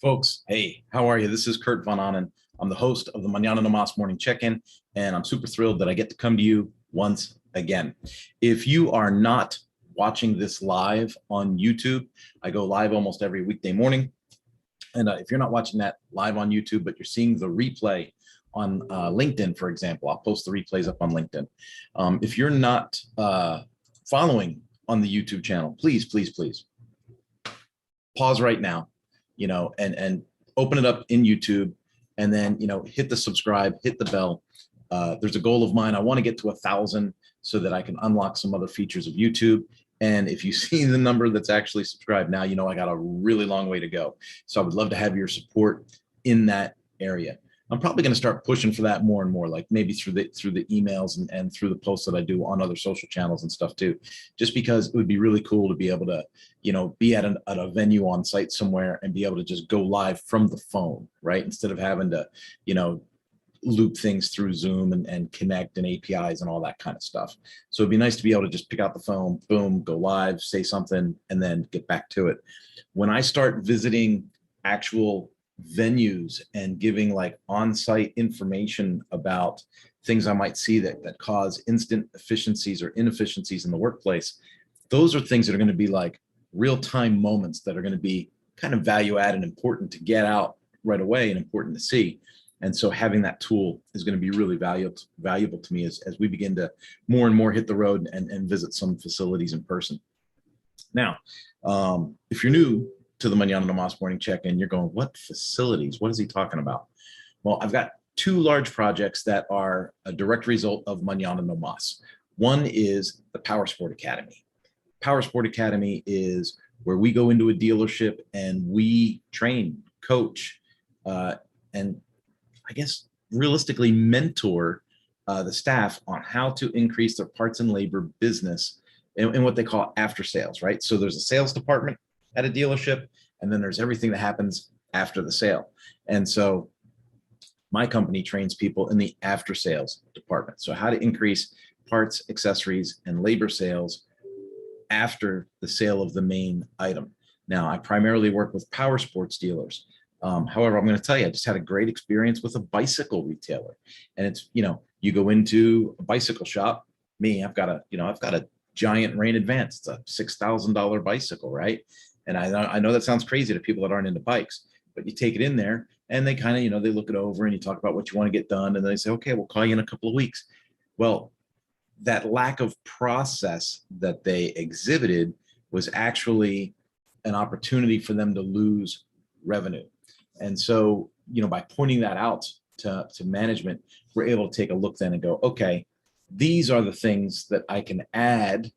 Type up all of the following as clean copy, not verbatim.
Folks, hey, how are you? This is Kurt Von Annen. I'm the host of the Mañana morning check-in, and I'm super thrilled that I get to come to you once again. If you are not watching this live on YouTube, I go live almost every weekday morning. And if you're not watching that live on YouTube, but you're seeing the replay on LinkedIn, for example, I'll post the replays up on LinkedIn. If you're not following on the YouTube channel, please, please, please pause right now, and open it up in YouTube, and then, hit the subscribe, hit the bell. There's a goal of mine. I want to get to 1,000 so that I can unlock some other features of YouTube. And if you see the number that's actually subscribed now, I got a really long way to go. So I would love to have your support in that area. I'm probably going to start pushing for that more and more, like maybe through the emails and through the posts that I do on other social channels and stuff too, just because it would be really cool to be able to, be at a venue on site somewhere and be able to just go live from the phone, right? Instead of having to, loop things through Zoom and connect and APIs and all that kind of stuff. So it'd be nice to be able to just pick out the phone, boom, go live, say something, and then get back to it. When I start visiting actual venues and giving like on-site information about things I might see that cause instant efficiencies or inefficiencies in the workplace, those are things that are going to be like real-time moments that are going to be kind of value add and important to get out right away and important to see. And so having that tool is going to be really valuable to me as we begin to more and more hit the road and visit some facilities in person. Now, if you're new to the Mañana morning check-in, you're going, what facilities? What is he talking about? Well, I've got two large projects that are a direct result of Mañana no Mas. One is the Power Sport Academy. Power Sport Academy is where we go into a dealership and we train, coach, and I guess realistically mentor the staff on how to increase their parts and labor business in what they call after sales, right? So there's a sales department at a dealership, and then there's everything that happens after the sale. And so my company trains people in the after sales department. So how to increase parts, accessories, and labor sales after the sale of the main item. Now, I primarily work with power sports dealers. However, I'm going to tell you, I just had a great experience with a bicycle retailer. And it's, you go into a bicycle shop. I've got a giant Rain Advance. It's a $6,000 bicycle, right? And I know that sounds crazy to people that aren't into bikes, but you take it in there and they kind of, they look it over and you talk about what you want to get done. And then they say, okay, we'll call you in a couple of weeks. Well, that lack of process that they exhibited was actually an opportunity for them to lose revenue. And so, by pointing that out to management, we're able to take a look then and go, okay, these are the things that I can add,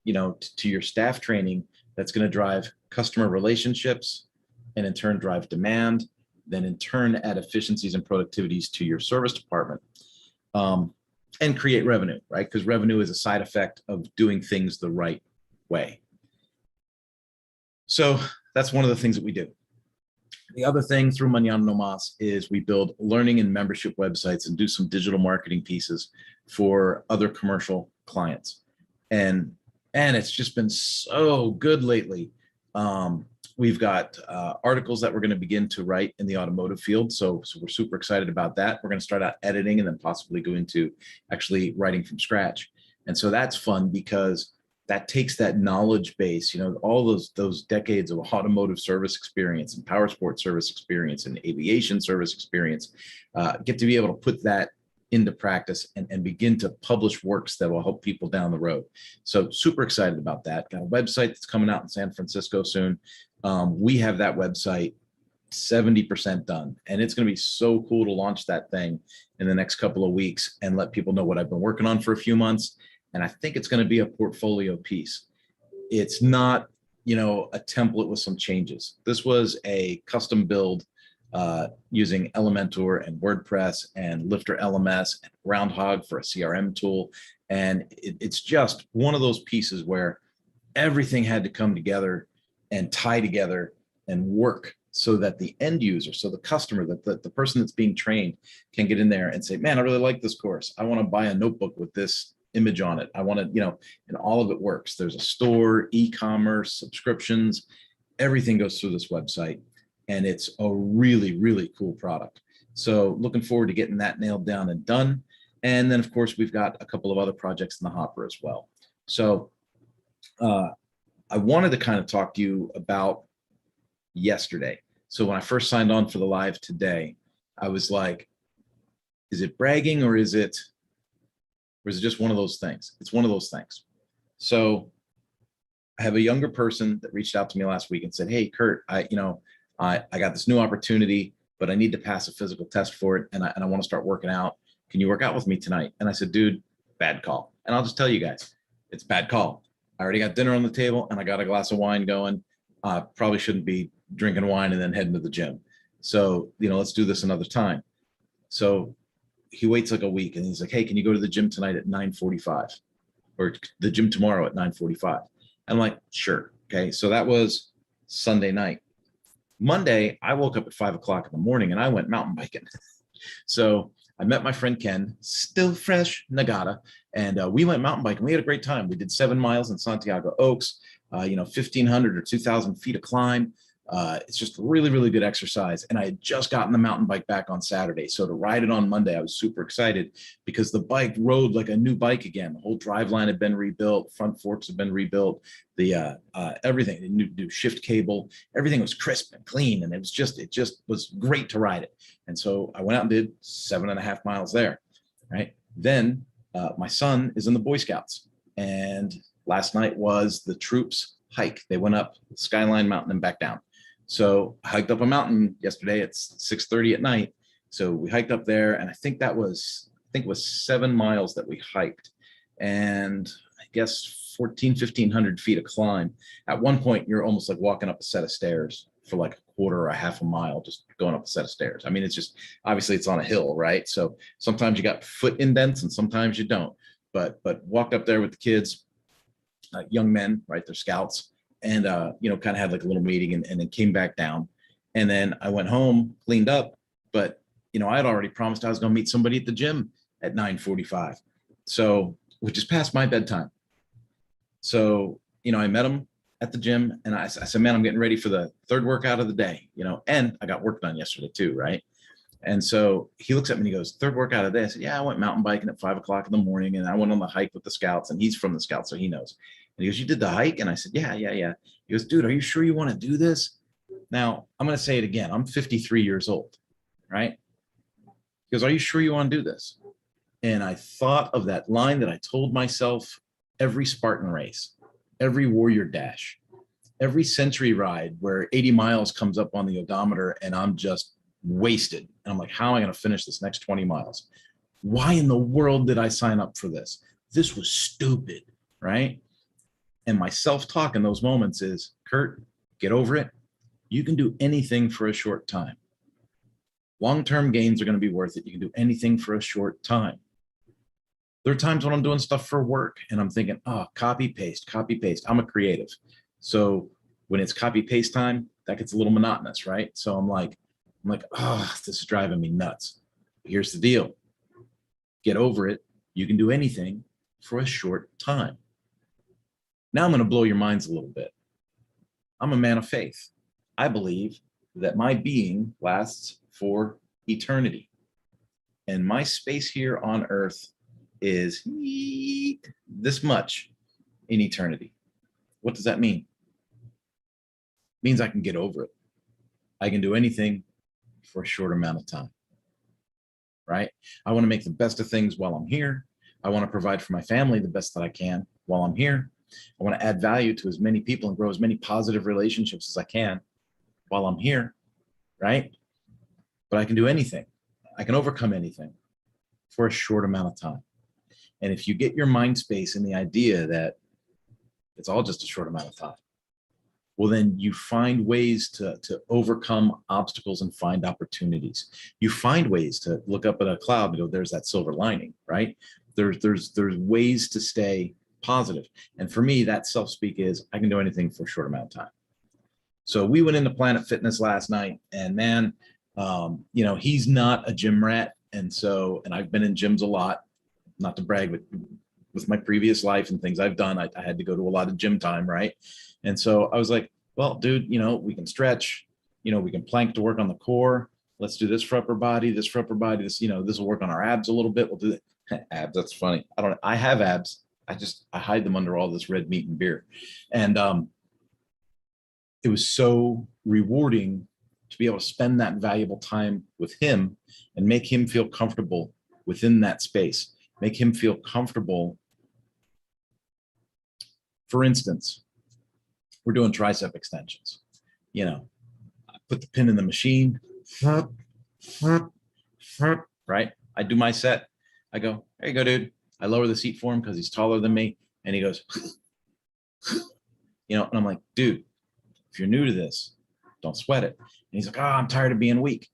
to your staff training that's going to drive customer relationships and in turn drive demand, then in turn add efficiencies and productivities to your service department, and create revenue, right? Because revenue is a side effect of doing things the right way. So that's one of the things that we do. The other thing through Mañana no Mas is we build learning and membership websites and do some digital marketing pieces for other commercial clients. And it's just been so good lately. We've got articles that we're going to begin to write in the automotive field. So we're super excited about that. We're going to start out editing and then possibly go into actually writing from scratch. And so that's fun because that takes that knowledge base, all those decades of automotive service experience and power sport service experience and aviation service experience, get to be able to put that into practice and begin to publish works that will help people down the road. So super excited about that. Got a website that's coming out in San Francisco soon. We have that website 70% done, and it's going to be so cool to launch that thing in the next couple of weeks and let people know what I've been working on for a few months. And I think it's going to be a portfolio piece. It's not, a template with some changes. This was a custom build using Elementor and WordPress and Lifter LMS and Groundhog for a CRM tool. And it's just one of those pieces where everything had to come together and tie together and work so that the end user, so the customer, that the person that's being trained can get in there and say, man, I really like this course. I want to buy a notebook with this image on it. I want to, and all of it works. There's a store, e-commerce, subscriptions, everything goes through this website. and it's a really, really cool product. So looking forward to getting that nailed down and done. And then, of course, we've got a couple of other projects in the hopper as well. So I wanted to kind of talk to you about yesterday. So when I first signed on for the live today, I was like, is it bragging or is it just one of those things? It's one of those things. So I have a younger person that reached out to me last week and said, hey, Kurt, I got this new opportunity, but I need to pass a physical test for it. And I want to start working out. Can you work out with me tonight? And I said, dude, bad call. And I'll just tell you guys, it's a bad call. I already got dinner on the table and I got a glass of wine going. Probably shouldn't be drinking wine and then heading to the gym. So, let's do this another time. So he waits like a week and he's like, hey, can you go to the gym tonight at 9:45 or the gym tomorrow at 9:45? I'm like, sure. Okay. So that was Sunday night. Monday, I woke up at 5 o'clock in the morning and I went mountain biking. So I met my friend Ken, still fresh, Nagata, and we went mountain biking. We had a great time. We did 7 miles in Santiago Oaks, 1,500 or 2,000 feet of climb. It's just really, really good exercise. And I had just gotten the mountain bike back on Saturday. So to ride it on Monday, I was super excited because the bike rode like a new bike again. The whole drive line had been rebuilt. Front forks had been rebuilt. The everything, the new shift cable, everything was crisp and clean. And it just was great to ride it. And so I went out and did 7.5 miles there. Right. Then my son is in the Boy Scouts. And last night was the troops hike. They went up Skyline Mountain and back down. So I hiked up a mountain yesterday at 6:30 at night. So we hiked up there, and I think it was 7 miles that we hiked, and I guess 1,500 feet of climb. At one point, you're almost like walking up a set of stairs for like a quarter or a half a mile, just going up a set of stairs. I mean, it's just obviously it's on a hill, right? So sometimes you got foot indents, and sometimes you don't. But walked up there with the kids, young men, right? They're scouts. And, kind of had like a little meeting and then came back down. And then I went home, cleaned up, but, I had already promised I was going to meet somebody at the gym at 9:45. So, which is past my bedtime. So, I met him at the gym and I said, man, I'm getting ready for the third workout of the day, and I got work done yesterday too. Right. And so he looks at me and he goes, third workout of the day. I said, yeah, I went mountain biking at 5 o'clock in the morning and I went on the hike with the scouts, and he's from the scouts, so he knows. And he goes, you did the hike? And I said, yeah. He goes, dude, are you sure you want to do this? Now, I'm going to say it again. I'm 53 years old, right? He goes, are you sure you want to do this? And I thought of that line that I told myself every Spartan race, every warrior dash, every century ride where 80 miles comes up on the odometer and I'm just wasted. And I'm like, how am I going to finish this next 20 miles? Why in the world did I sign up for this? This was stupid, right? And my self-talk in those moments is, Kurt, get over it. You can do anything for a short time. Long-term gains are going to be worth it. You can do anything for a short time. There are times when I'm doing stuff for work and I'm thinking, copy, paste. I'm a creative. So when it's copy, paste time, that gets a little monotonous, right? So I'm like, this is driving me nuts. Here's the deal. Get over it. You can do anything for a short time. Now I'm going to blow your minds a little bit. I'm a man of faith. I believe that my being lasts for eternity. And my space here on earth is this much in eternity. What does that mean? It means I can get over it. I can do anything for a short amount of time, right? I want to make the best of things while I'm here. I want to provide for my family the best that I can while I'm here. I want to add value to as many people and grow as many positive relationships as I can while I'm here, right? But I can do anything. I can overcome anything for a short amount of time. And if you get your mind space in the idea that it's all just a short amount of time, well, then you find ways to overcome obstacles and find opportunities. You find ways to look up at a cloud and go, there's that silver lining, right? There's ways to stay positive. And for me, that self-speak is I can do anything for a short amount of time. So we went into Planet Fitness last night, and man, he's not a gym rat. And I've been in gyms a lot, not to brag, but with my previous life and things I've done, I had to go to a lot of gym time, right? And so I was like, well, dude, we can stretch, We can plank to work on the core. Let's do this for upper body, this for upper body, this, this will work on our abs a little bit. We'll do that. Abs, that's funny. I have abs. I hide them under all this red meat and beer. And it was so rewarding to be able to spend that valuable time with him and make him feel comfortable within that space, make him feel comfortable. For instance, we're doing tricep extensions. I put the pin in the machine, right? I do my set. I go, there you go, dude. I lower the seat for him because he's taller than me. And he goes, and I'm like, dude, if you're new to this, don't sweat it. And he's like, oh, I'm tired of being weak.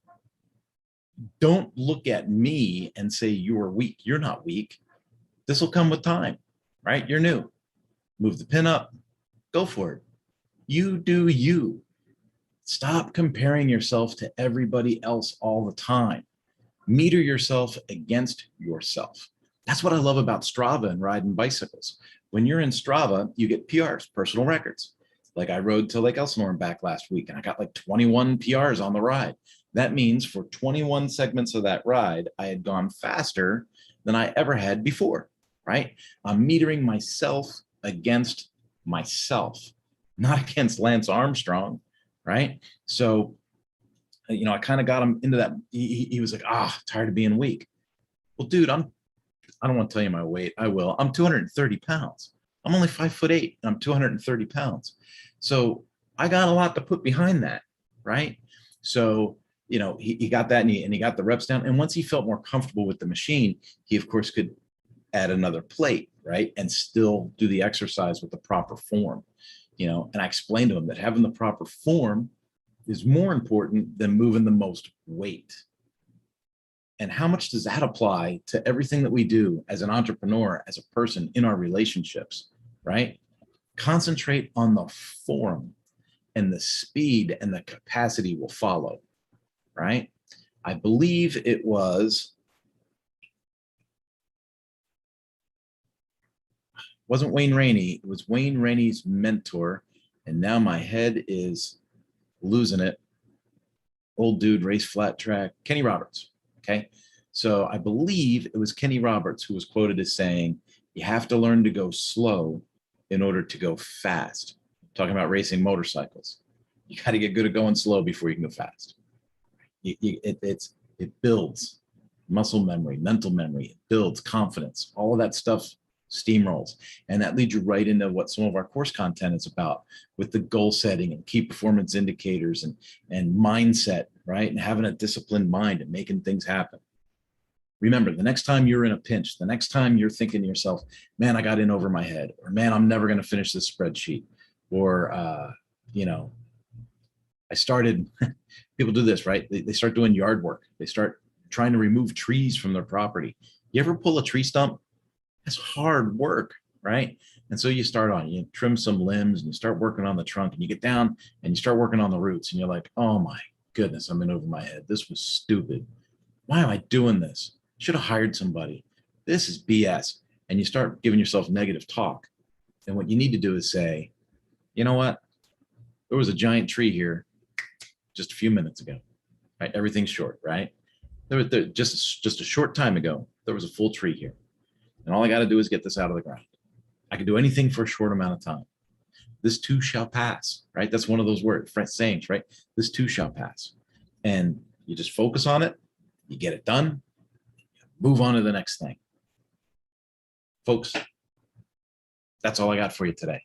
Don't look at me and say you're weak. You're not weak. This will come with time, right? You're new. Move the pin up. Go for it. You do you. Stop comparing yourself to everybody else all the time. Meter yourself against yourself. That's what I love about Strava and riding bicycles. When you're in Strava, you get PRs, personal records. Like I rode to Lake Elsinore and back last week, and I got like 21 PRs on the ride. That means for 21 segments of that ride, I had gone faster than I ever had before, right? I'm metering myself against myself, not against Lance Armstrong, right? So, I kind of got him into that. He was like, tired of being weak. Well, dude, I don't want to tell you my weight. I will. I'm 230 pounds. I'm only 5'8", and I'm 230 pounds. So I got a lot to put behind that, right? So, he got that and he got the reps down. And once he felt more comfortable with the machine, he of course could add another plate, right? And still do the exercise with the proper form, and I explained to him that having the proper form is more important than moving the most weight. And how much does that apply to everything that we do as an entrepreneur, as a person in our relationships, right? Concentrate on the form, and the speed and the capacity will follow, right? I believe it wasn't Wayne Rainey. It was Wayne Rainey's mentor. And now my head is losing it. Old dude, race flat track, Kenny Roberts. Okay. So I believe it was Kenny Roberts who was quoted as saying, you have to learn to go slow in order to go fast. Talking about racing motorcycles. You got to get good at going slow before you can go fast. It builds muscle memory, mental memory, it builds confidence, all of that stuff steamrolls. And that leads you right into what some of our course content is about, with the goal setting and key performance indicators and mindset, right? And having a disciplined mind and making things happen. Remember, the next time you're in a pinch, the next time you're thinking to yourself, man, I got in over my head, or man, I'm never going to finish this spreadsheet, or, I started, people do this, right? They start doing yard work. They start trying to remove trees from their property. You ever pull a tree stump? That's hard work, right? And so you trim some limbs and you start working on the trunk, and you get down and you start working on the roots, and you're like, oh my goodness, I'm in over my head. This was stupid. Why am I doing this? Should have hired somebody. This is BS. And you start giving yourself negative talk. And what you need to do is say, you know what? There was a giant tree here just a few minutes ago, right? Everything's short, right? Just a short time ago, there was a full tree here. And all I got to do is get this out of the ground. I can do anything for a short amount of time. This too shall pass, right? That's one of those French sayings, right? This too shall pass. And you just focus on it, you get it done, move on to the next thing. Folks, that's all I got for you today.